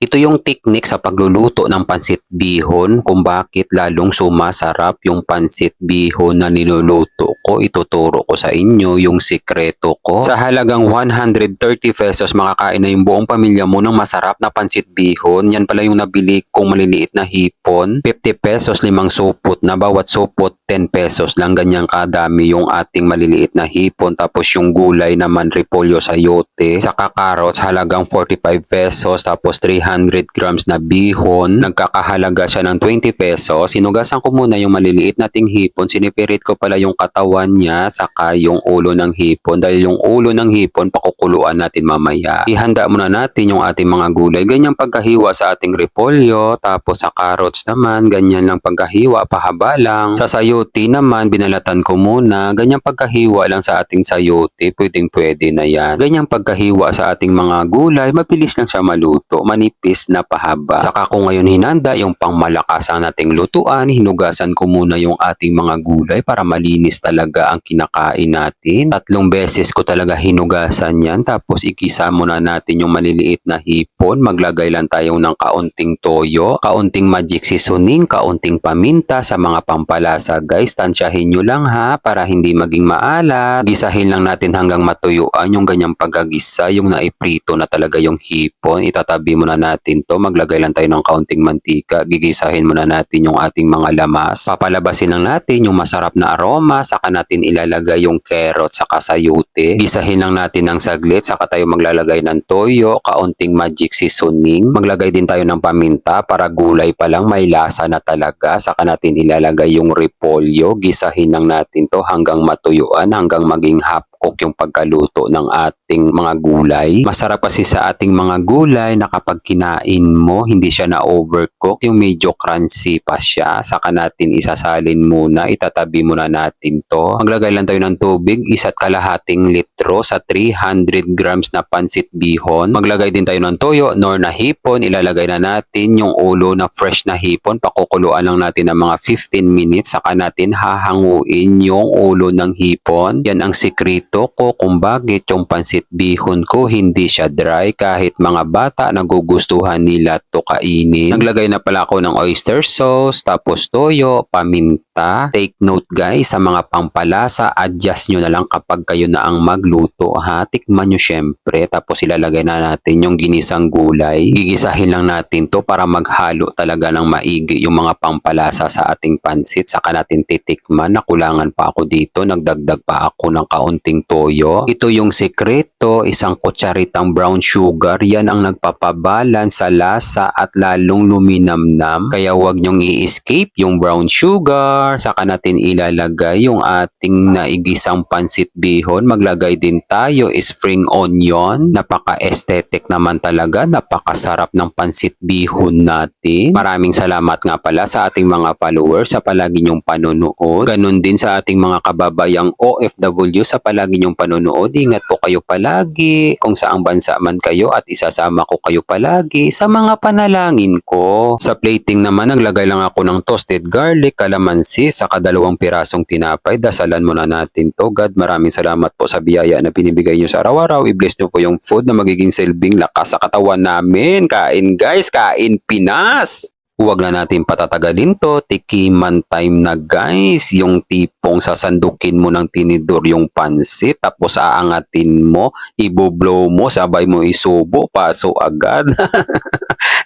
Ito yung teknik sa pagluluto ng pansit bihon kung bakit lalong sumasarap yung pansit bihon na niluluto ko. Ituturo ko sa inyo yung sikreto ko. Sa halagang 130 pesos makakain na yung buong pamilya mo ng masarap na pansit bihon. Yan pala yung nabili kong maliliit na hipon. 50 pesos 5 supot na, bawat supot 10 pesos lang, ganyang kadami yung ating maliliit na hipon. Tapos yung gulay naman repolyo sayote, saka carrots halagang 45 pesos, tapos 300 grams na bihon, nagkakahalaga siya ng 20 pesos. Sinugasan ko muna yung maliliit nating hipon, sinipirit ko pala yung katawan niya saka yung ulo ng hipon dahil yung ulo ng hipon pakukuluan natin mamaya. Ihanda muna natin yung ating mga gulay, ganyang pagkahiwa sa ating repolyo, tapos sa carrots naman ganyan lang pagkahiwa, pahaba lang. Sa sayote naman binalatan ko muna, ganyang pagkahiwa lang sa ating sayote, pwede na yan. Ganyang pagkahiwa sa ating mga gulay, mabilis lang siya maluto, manipis na pahaba. Saka ko ngayon hinanda yung pangmalakasan nating lutuan, hinugasan ko muna yung ating mga gulay para malinis talaga ang kinakain natin. 3 beses ko talaga hinugasan yan, tapos ikisa muna natin yung maliliit na hipon. Maglagay lang tayo ng kaunting toyo, kaunting magic seasoning, kaunting paminta sa mga pampalasa guys. Tansyahin nyo lang ha, para hindi maging maalat. Gisahin lang natin hanggang matuyuan yung ganyang pagkagisa, yung naiprito na talaga yung hipon. Itatabi muna natin to, maglagay lang tayo ng kaunting mantika, gigisahin muna natin yung ating mga lamas. Papalabasin lang natin yung masarap na aroma, saka natin ilalagay yung carrot saka sayote. Gisahin lang natin ng saglit, saka tayo maglalagay ng toyo, kaunting magic seasoning. Maglagay din tayo ng paminta para gulay pa lang may lasa na talaga. Saka natin ilalagay yung repolyo, gisahin lang natin to hanggang matuyuan, hanggang maging half cook yung pagkaluto ng ating mga gulay. Masarap kasi sa ating mga gulay na kapag kinain mo, hindi siya na overcook, yung medyo crunchy pa siya. Saka natin isasalin muna, itatabi muna natin to. Maglagay lang tayo ng tubig, 1.5 litro sa 300 grams na pansit bihon. Maglagay din tayo ng toyo, nor na hipon, ilalagay na natin yung ulo na fresh na hipon, pakukuluan lang natin ng mga 15 minutes, saka natin hahanguin yung ulo ng hipon. Yan ang sikreto ko kung bakit yung pansit bihon ko hindi siya dry, kahit mga bata nagugustuhan nila to kainin. Naglagay na pala ako ng oyster sauce, tapos toyo, paminta. Take note guys, sa mga pampalasa, adjust nyo na lang kapag kayo na ang magluto ha. Tikman nyo syempre, tapos ilalagay na natin yung ginisang gulay. Gigisahin lang natin to para maghalo talaga ng maigi yung mga pampalasa sa ating pansit. Saka natin titikman, nakulangan pa ako dito, nagdagdag pa ako ng kaunting toyo. Ito yung sikreto, 1 kutsaritang brown sugar, yan ang nagpapabalance sa lasa at lalong luminamnam. Kaya wag nyong i-escape yung brown sugar. Saka natin ilalagay yung ating naigisang pansit bihon. Maglagay din tayo spring onion. Napaka-aesthetic naman talaga, napakasarap ng pansit bihon natin. Maraming salamat nga pala sa ating mga followers sa palagi nyong panonood. Ganon din sa ating mga kababayang OFW sa palagi ninyong panonood. Ingat po kayo palagi kung saang bansa man kayo at isasama ko kayo palagi sa mga panalangin ko. Sa plating naman, naglagay lang ako ng toasted garlic, kalamansi, saka 2 pirasong tinapay. Dasalan muna natin to. God, maraming salamat po sa biyaya na binibigay niyo sa araw-araw. I-bless niyo po yung food na magiging silbing lakas sa katawan namin. Kain guys, kain Pinas! Huwag na natin patatagalin to, tikiman time na guys. Yung tipong sasandukin mo ng tinidor yung pansit, tapos aangatin mo, ibublow mo, sabay mo isubo, paso agad.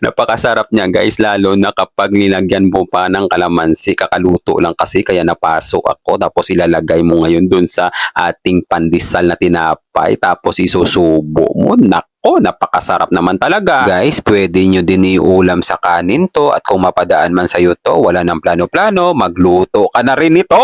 Napakasarap niya guys, lalo na kapag nilagyan mo pa ng kalamansi. Kakaluto lang kasi kaya napasok ako, tapos ilalagay mo ngayon dun sa ating pandesal na tinapay, tapos isusubo mo. Nako, napakasarap naman talaga. Guys, pwede nyo din iulam sa kanin to, at kung mapadaan man sa'yo to, wala ng plano-plano, magluto ka na rin ito!